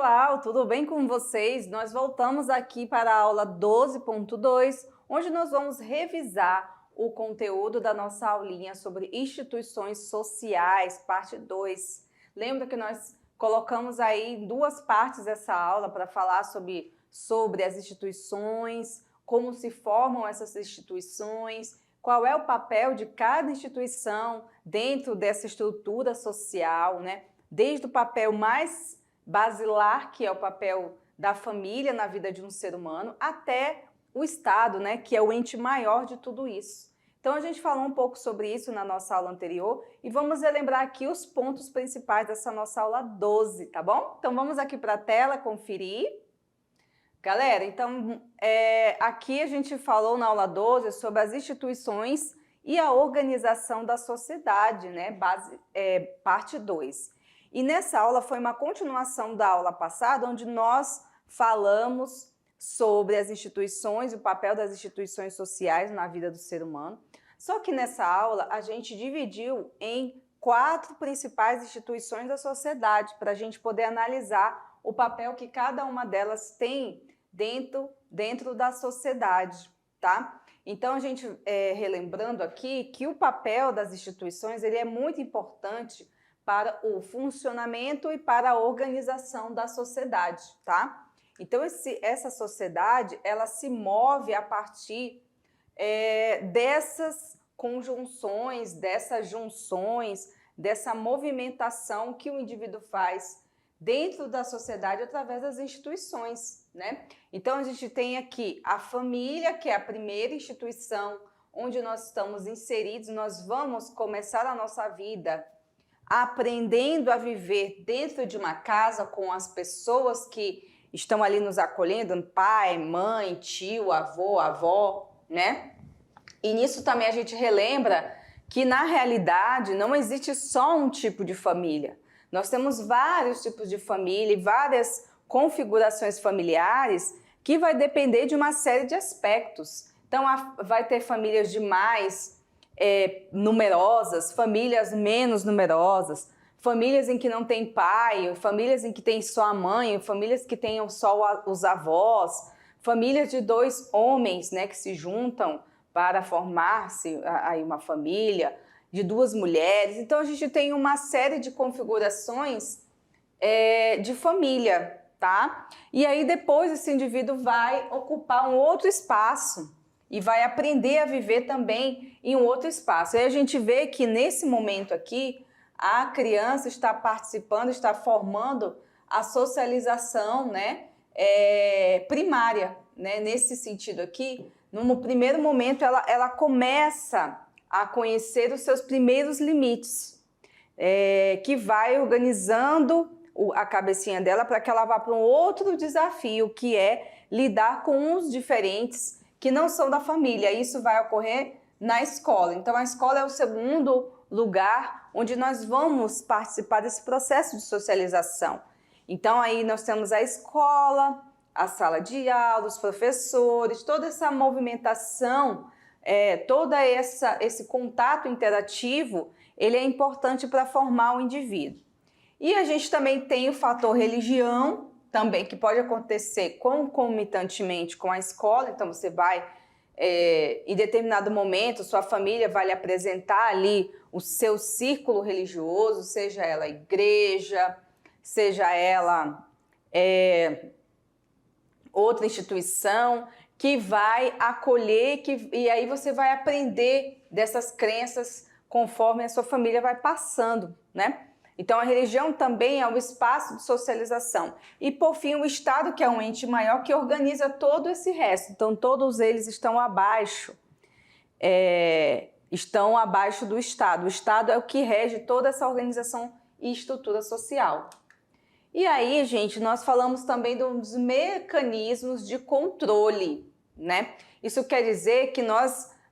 pessoal, tudo bem com vocês? Nós voltamos aqui para a aula 12.2, onde nós vamos revisar o conteúdo da nossa aulinha sobre instituições sociais, parte 2. Lembra que nós colocamos aí duas partes dessa aula para falar sobre as instituições, como se formam essas instituições, qual é o papel de cada instituição dentro dessa estrutura social, né? Desde o papel mais basilar, que é o papel da família na vida de um ser humano, até o Estado, né, que é o ente maior de tudo isso. Então a gente falou um pouco sobre isso na nossa aula anterior e vamos relembrar aqui os pontos principais dessa nossa aula 12, tá bom? Então vamos aqui para a tela conferir. Galera, então aqui a gente falou na aula 12 sobre as instituições e a organização da sociedade, né, parte 2. E nessa aula foi uma continuação da aula passada, onde nós falamos sobre as instituições, o papel das instituições sociais na vida do ser humano. Só que nessa aula a gente dividiu em 4 principais instituições da sociedade, para a gente poder analisar o papel que cada uma delas tem dentro da sociedade, tá? Então a gente, relembrando aqui que o papel das instituições ele é muito importante para o funcionamento e para a organização da sociedade, tá? Então essa sociedade, ela se move a partir dessas conjunções, dessas junções, dessa movimentação que o indivíduo faz dentro da sociedade através das instituições, né? Então a gente tem aqui a família, que é a primeira instituição onde nós estamos inseridos, nós vamos começar a nossa vida aprendendo a viver dentro de uma casa com as pessoas que estão ali nos acolhendo, pai, mãe, tio, avô, avó, né? E nisso também a gente relembra que na realidade não existe só um tipo de família. Nós temos vários tipos de família e várias configurações familiares que vai depender de uma série de aspectos. Então vai ter famílias de mais numerosas, famílias menos numerosas, famílias em que não tem pai, famílias em que tem só a mãe, famílias que tenham só os avós, famílias de 2 homens, né, que se juntam para formar-se aí uma família, de 2 mulheres. Então a gente tem uma série de configurações de família, tá? E aí depois esse indivíduo vai ocupar um outro espaço e vai aprender a viver também em um outro espaço. Aí a gente vê que nesse momento aqui, a criança está participando, está formando a socialização, né, primária, né? Nesse sentido aqui, no primeiro momento ela começa a conhecer os seus primeiros limites, que vai organizando a cabecinha dela para que ela vá para um outro desafio, que é lidar com os diferentes que não são da família. Isso vai ocorrer na escola. Então a escola é o segundo lugar onde nós vamos participar desse processo de socialização. Então aí nós temos a escola, a sala de aula, os professores, toda essa movimentação, esse contato interativo, ele é importante para formar o indivíduo. E a gente também tem o fator religião, também, que pode acontecer concomitantemente com a escola. Então você vai, em determinado momento, sua família vai lhe apresentar ali o seu círculo religioso, seja ela igreja, seja ela outra instituição, que vai acolher, e aí você vai aprender dessas crenças conforme a sua família vai passando, né? Então a religião também é um espaço de socialização. E por fim o Estado, que é um ente maior que organiza todo esse resto. Então todos eles estão abaixo do Estado. O Estado é o que rege toda essa organização e estrutura social. E aí, gente, nós falamos também dos mecanismos de controle, né? Isso quer dizer que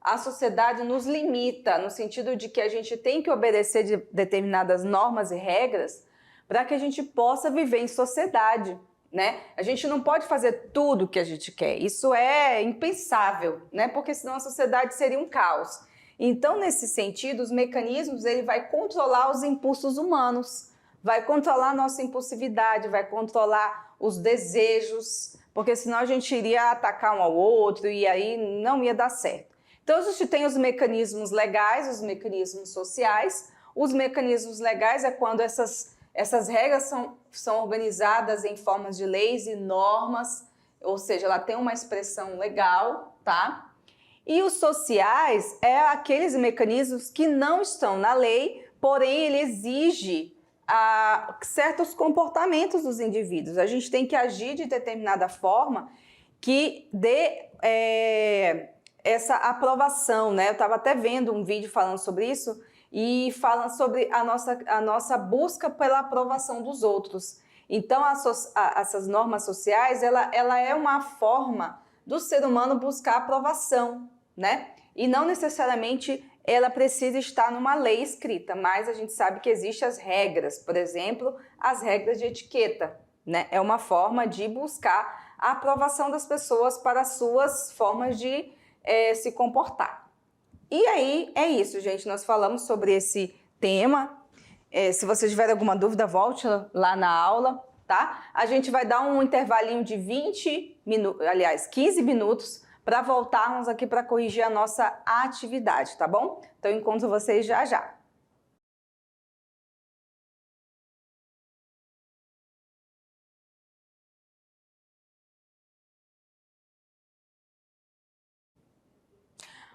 a sociedade nos limita, no sentido de que a gente tem que obedecer de determinadas normas e regras para que a gente possa viver em sociedade, né? A gente não pode fazer tudo o que a gente quer, isso é impensável, né? Porque senão a sociedade seria um caos. Então, nesse sentido, os mecanismos, ele vai controlar os impulsos humanos, vai controlar a nossa impulsividade, vai controlar os desejos, porque senão a gente iria atacar um ao outro e aí não ia dar certo. Então a gente tem os mecanismos legais, os mecanismos sociais. Os mecanismos legais é quando essas regras são organizadas em formas de leis e normas, ou seja, ela tem uma expressão legal, tá? E os sociais é aqueles mecanismos que não estão na lei, porém ele exige certos comportamentos dos indivíduos. A gente tem que agir de determinada forma que dê essa aprovação, né? Eu estava até vendo um vídeo falando sobre isso e falando sobre a nossa busca pela aprovação dos outros. Então, essas normas sociais, ela é uma forma do ser humano buscar aprovação, né? E não necessariamente ela precisa estar numa lei escrita, mas a gente sabe que existem as regras, por exemplo, as regras de etiqueta, né? É uma forma de buscar a aprovação das pessoas para as suas formas de se comportar. E aí é isso, gente, nós falamos sobre esse tema. Se você tiver alguma dúvida, volte lá na aula, tá? A gente vai dar um intervalinho de 15 minutos para voltarmos aqui para corrigir a nossa atividade, tá bom? Então, eu encontro vocês já já.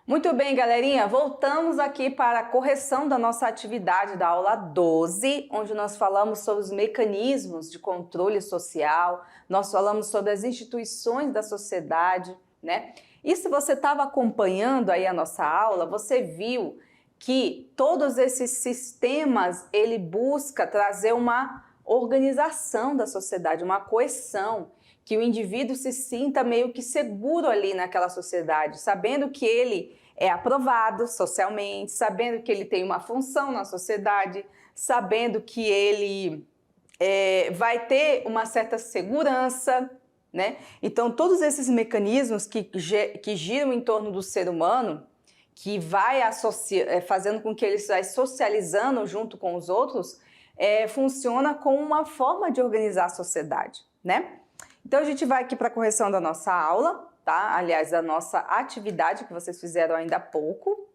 Muito bem, galerinha, voltamos aqui para a correção da nossa atividade da aula 12, onde nós falamos sobre os mecanismos de controle social, nós falamos sobre as instituições da sociedade, né? E se você estava acompanhando aí a nossa aula, você viu que todos esses sistemas, ele busca trazer uma organização da sociedade, uma coesão, que o indivíduo se sinta meio que seguro ali naquela sociedade, sabendo que ele é aprovado socialmente, sabendo que ele tem uma função na sociedade, sabendo que ele vai ter uma certa segurança, né? Então, todos esses mecanismos que giram em torno do ser humano, que vai fazendo com que ele vai socializando junto com os outros, funciona como uma forma de organizar a sociedade, né? Então, a gente vai aqui para a correção da nossa aula, tá? Aliás, da nossa atividade que vocês fizeram ainda há pouco.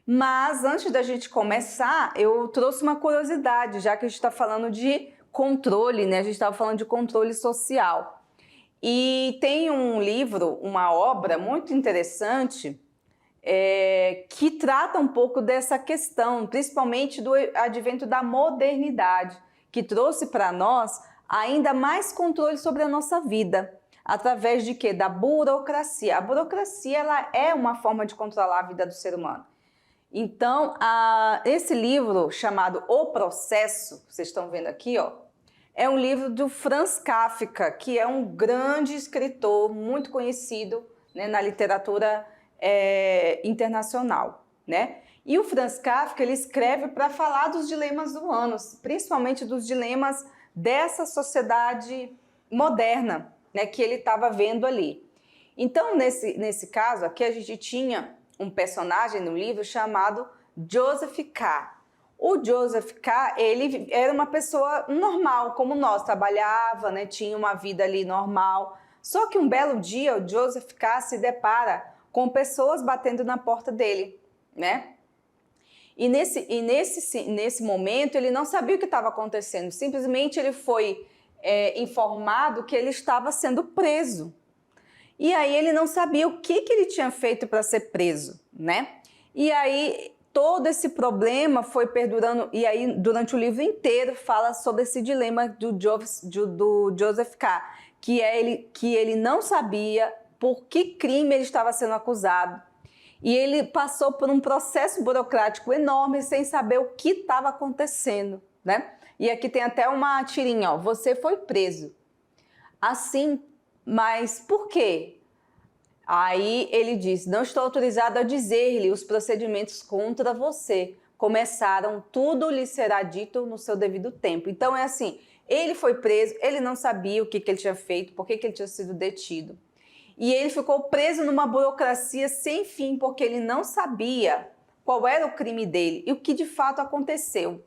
Mas, antes da gente começar, eu trouxe uma curiosidade, já que a gente está falando de controle, né? A gente estava falando de controle social. E tem um livro, uma obra muito interessante, que trata um pouco dessa questão, principalmente do advento da modernidade, que trouxe para nós ainda mais controle sobre a nossa vida, através de quê? Da burocracia. A burocracia, ela é uma forma de controlar a vida do ser humano. Então, esse livro chamado O Processo, vocês estão vendo aqui, ó, é um livro do Franz Kafka, que é um grande escritor, muito conhecido, né, na literatura internacional, né? E o Franz Kafka, ele escreve para falar dos dilemas humanos, principalmente dos dilemas dessa sociedade moderna, né, que ele estava vendo ali. Então, nesse caso aqui, a gente tinha um personagem no livro chamado Joseph K. O Joseph K, ele era uma pessoa normal, como nós, trabalhava, né, tinha uma vida ali normal. Só que um belo dia, o Joseph K se depara com pessoas batendo na porta dele, né? E nesse momento ele não sabia o que estava acontecendo, simplesmente ele foi informado que ele estava sendo preso. E aí ele não sabia o que ele tinha feito para ser preso, né? E aí todo esse problema foi perdurando, e aí durante o livro inteiro fala sobre esse dilema do Joseph K, que ele não sabia por que crime ele estava sendo acusado. E ele passou por um processo burocrático enorme sem saber o que estava acontecendo, né? E aqui tem até uma tirinha, ó, você foi preso. Assim, mas por quê? Aí ele diz, não estou autorizado a dizer-lhe os procedimentos contra você. Começaram, tudo lhe será dito no seu devido tempo. Então é assim, ele foi preso, ele não sabia o que ele tinha feito, por que ele tinha sido detido. E ele ficou preso numa burocracia sem fim, porque ele não sabia qual era o crime dele e o que de fato aconteceu.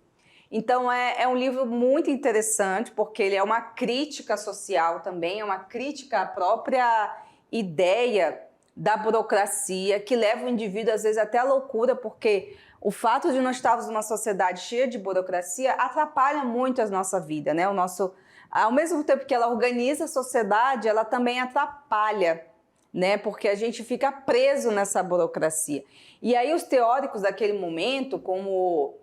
Então é um livro muito interessante, porque ele é uma crítica social também, é uma crítica à própria ideia da burocracia, que leva o indivíduo às vezes até à loucura, porque o fato de nós estarmos numa sociedade cheia de burocracia atrapalha muito a nossa vida, né? Ao mesmo tempo que ela organiza a sociedade, ela também atrapalha, né? Porque a gente fica preso nessa burocracia. E aí os teóricos daquele momento, como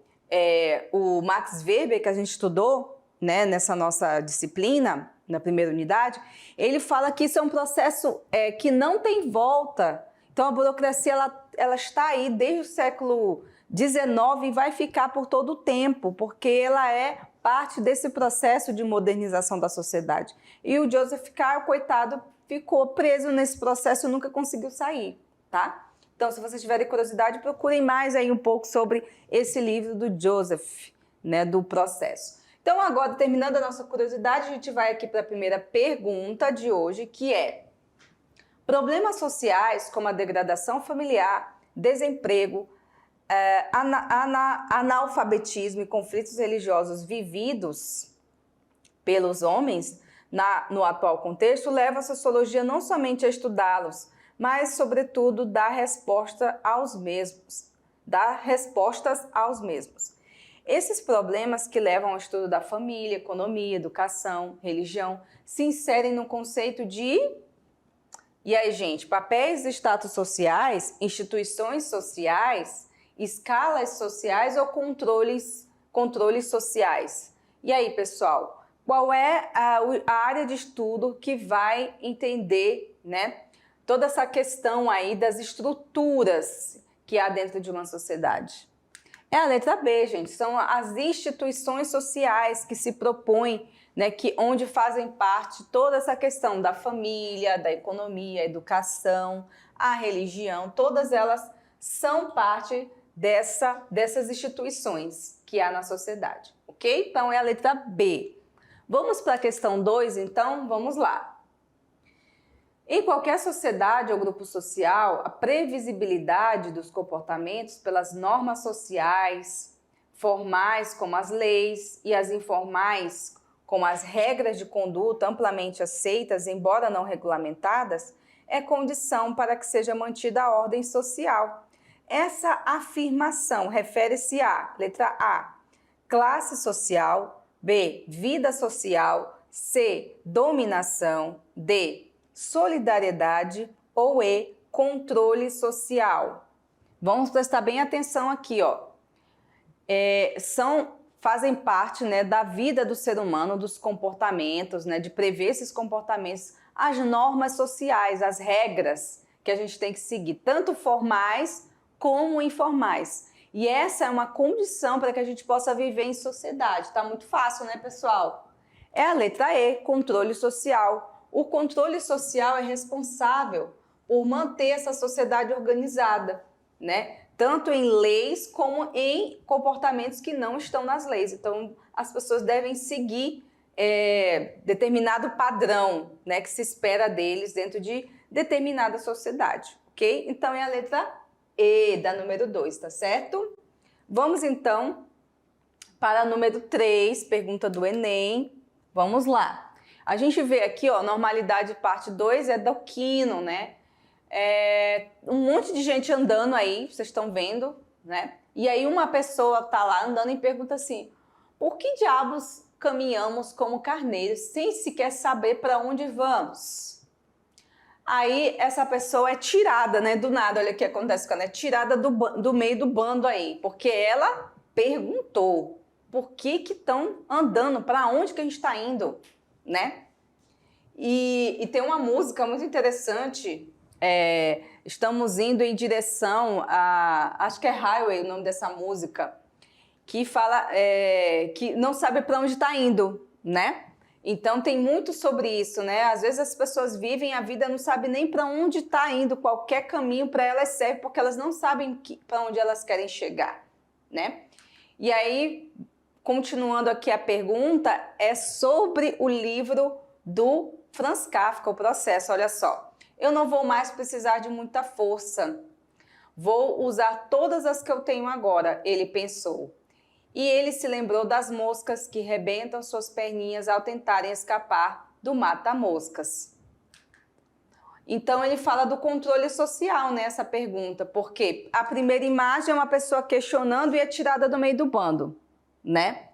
o Max Weber, que a gente estudou, né, nessa nossa disciplina, na primeira unidade, ele fala que isso é um processo que não tem volta. Então a burocracia ela está aí desde o século XIX e vai ficar por todo o tempo, porque ela é parte desse processo de modernização da sociedade. E o Joseph Cahill, coitado, ficou preso nesse processo e nunca conseguiu sair, tá? Então, se vocês tiverem curiosidade, procurem mais aí um pouco sobre esse livro do Joseph, né, do processo. Então, agora, terminando a nossa curiosidade, a gente vai aqui para a primeira pergunta de hoje, que é: problemas sociais como a degradação familiar, desemprego, analfabetismo e conflitos religiosos vividos pelos homens no atual contexto leva a sociologia não somente a estudá-los, mas, sobretudo, dar respostas aos mesmos. Esses problemas que levam ao estudo da família, economia, educação, religião, se inserem no conceito de... E aí, gente, papéis e status sociais, instituições sociais, escalas sociais ou controles sociais? E aí, pessoal, qual é a área de estudo que vai entender, né, toda essa questão aí das estruturas que há dentro de uma sociedade? É a letra B, gente. São as instituições sociais que se propõem, né, onde fazem parte toda essa questão da família, da economia, a educação, a religião, todas elas são parte dessas instituições que há na sociedade, ok? Então é a letra B. Vamos para a questão 2, então? Vamos lá. Em qualquer sociedade ou grupo social, a previsibilidade dos comportamentos pelas normas sociais, formais como as leis e as informais como as regras de conduta amplamente aceitas, embora não regulamentadas, é condição para que seja mantida a ordem social. Essa afirmação refere-se a, letra A, classe social, B, vida social, C, dominação, D, solidariedade ou E, controle social. Vamos prestar bem atenção aqui, ó. Fazem parte, né, da vida do ser humano, dos comportamentos, né, de prever esses comportamentos, as normas sociais, as regras que a gente tem que seguir, tanto formais como informais. E essa é uma condição para que a gente possa viver em sociedade. Tá muito fácil, né, pessoal? É a letra E, controle social. O controle social é responsável por manter essa sociedade organizada, né? Tanto em leis como em comportamentos que não estão nas leis. Então, as pessoas devem seguir determinado padrão, né, que se espera deles dentro de determinada sociedade, ok? Então, é a letra E, da número 2, tá certo? Vamos, então, para a número 3, pergunta do Enem. Vamos lá. A gente vê aqui, ó, normalidade parte 2 é do Quino, né? Um monte de gente andando aí, vocês estão vendo, né? E aí uma pessoa tá lá andando e pergunta assim: por que diabos caminhamos como carneiros sem sequer saber para onde vamos? Aí essa pessoa é tirada, né, do nada, olha o que acontece com ela, é tirada do meio do bando aí, porque ela perguntou por que estão andando, para onde que a gente está indo, né? E tem uma música muito interessante, estamos indo em direção a, acho que é Highway o nome dessa música, que fala que não sabe para onde está indo, né? Então tem muito sobre isso, né? Às vezes as pessoas vivem a vida, não sabem nem para onde está indo, qualquer caminho para elas serve, porque elas não sabem para onde elas querem chegar, né? E aí, continuando aqui a pergunta, é sobre o livro do Franz Kafka, O Processo. Olha só, eu não vou mais precisar de muita força, vou usar todas as que eu tenho agora, ele pensou. E ele se lembrou das moscas que rebentam suas perninhas ao tentarem escapar do mata-moscas. Então ele fala do controle social nessa pergunta, porque a primeira imagem é uma pessoa questionando e é tirada do meio do bando, né?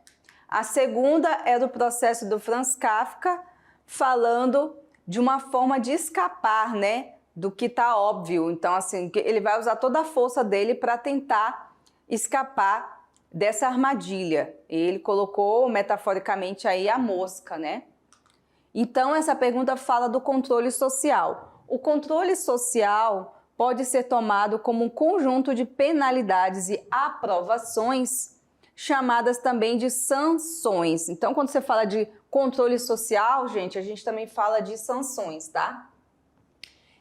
A segunda é do processo do Franz Kafka, falando de uma forma de escapar, né, do que está óbvio. Então, assim, ele vai usar toda a força dele para tentar escapar dessa armadilha. Ele colocou metaforicamente aí a mosca, né? Então, essa pergunta fala do controle social. O controle social pode ser tomado como um conjunto de penalidades e aprovações, chamadas também de sanções. Então, quando você fala de controle social, gente, a gente também fala de sanções, tá?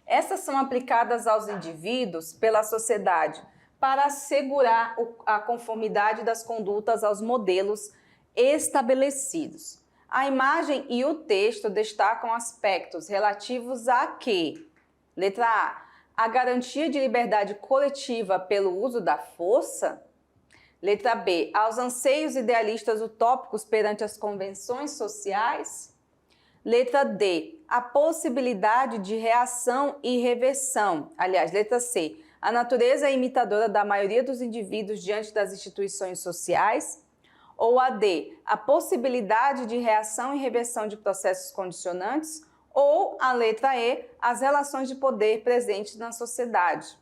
Essas são aplicadas aos indivíduos pela sociedade para assegurar a conformidade das condutas aos modelos estabelecidos. A imagem e o texto destacam aspectos relativos a quê? Letra A. A garantia de liberdade coletiva pelo uso da força. Letra B. Aos anseios idealistas utópicos perante as convenções sociais. Letra D. A possibilidade de reação e reversão. Aliás, letra C. A natureza imitadora da maioria dos indivíduos diante das instituições sociais. Ou a D. A possibilidade de reação e reversão de processos condicionantes. Ou a letra E. As relações de poder presentes na sociedade.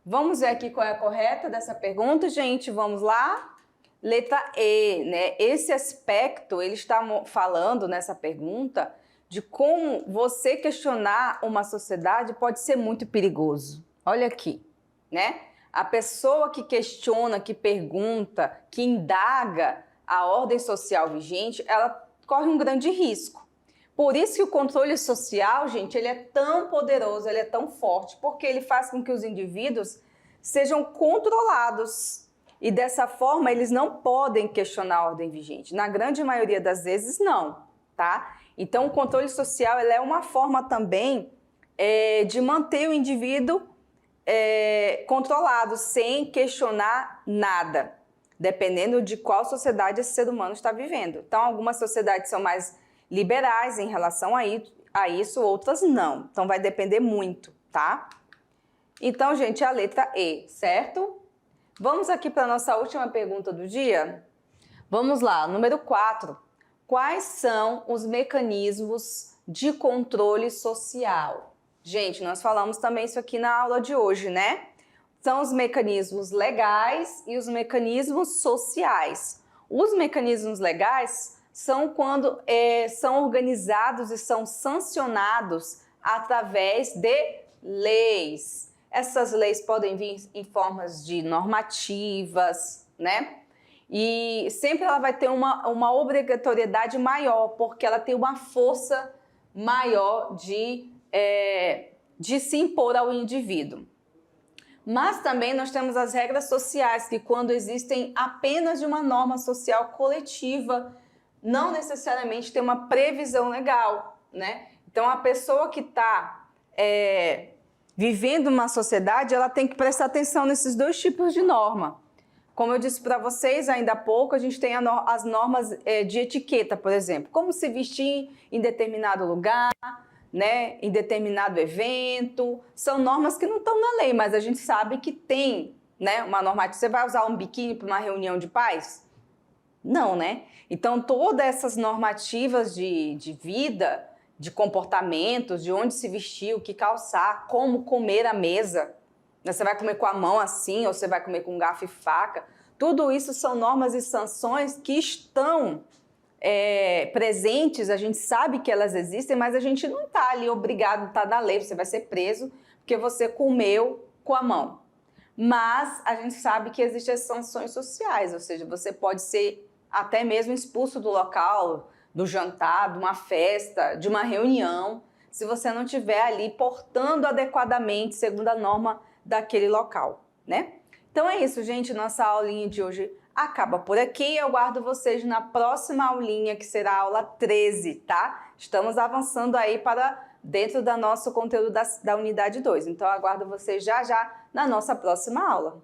Vamos ver aqui qual é a correta dessa pergunta, gente? Vamos lá? Letra E, né? Esse aspecto, ele está falando nessa pergunta de como você questionar uma sociedade pode ser muito perigoso. Olha aqui, né? A pessoa que questiona, que pergunta, que indaga a ordem social vigente, ela corre um grande risco. Por isso que o controle social, gente, ele é tão poderoso, ele é tão forte, porque ele faz com que os indivíduos sejam controlados. E dessa forma, eles não podem questionar a ordem vigente. Na grande maioria das vezes, não, tá? Então, o controle social ele é uma forma também de manter o indivíduo controlado, sem questionar nada, dependendo de qual sociedade esse ser humano está vivendo. Então, algumas sociedades são mais liberais em relação a isso, outras não. Então, vai depender muito, tá? Então, gente, a letra E, certo? Vamos aqui para a nossa última pergunta do dia? Vamos lá, número 4. Quais são os mecanismos de controle social? Gente, nós falamos também isso aqui na aula de hoje, né? São os mecanismos legais e os mecanismos sociais. Os mecanismos legais são quando são organizados e são sancionados através de leis. Essas leis podem vir em formas de normativas, né? E sempre ela vai ter uma obrigatoriedade maior, porque ela tem uma força maior de se impor ao indivíduo. Mas também nós temos as regras sociais, que quando existem apenas de uma norma social coletiva, não necessariamente tem uma previsão legal, né? Então, a pessoa que está vivendo uma sociedade, ela tem que prestar atenção nesses dois tipos de norma. Como eu disse para vocês ainda há pouco, a gente tem as normas de etiqueta, por exemplo. Como se vestir em determinado lugar, né, em determinado evento. São normas que não estão na lei, mas a gente sabe que tem, né, uma normativa. Você vai usar um biquíni para uma reunião de pais? Não, né? Então, todas essas normativas de vida, de comportamentos, de onde se vestir, o que calçar, como comer à mesa. Você vai comer com a mão assim, ou você vai comer com garfo e faca. Tudo isso são normas e sanções que estão presentes, a gente sabe que elas existem, mas a gente não está ali obrigado, está na lei, você vai ser preso porque você comeu com a mão. Mas a gente sabe que existem as sanções sociais, ou seja, você pode ser até mesmo expulso do local, do jantar, de uma festa, de uma reunião, se você não estiver ali portando adequadamente segundo a norma daquele local, né? Então é isso, gente, nossa aulinha de hoje acaba por aqui. Eu aguardo vocês na próxima aulinha, que será a aula 13, tá? Estamos avançando aí para dentro do nosso conteúdo da unidade 2. Então eu aguardo vocês já na nossa próxima aula.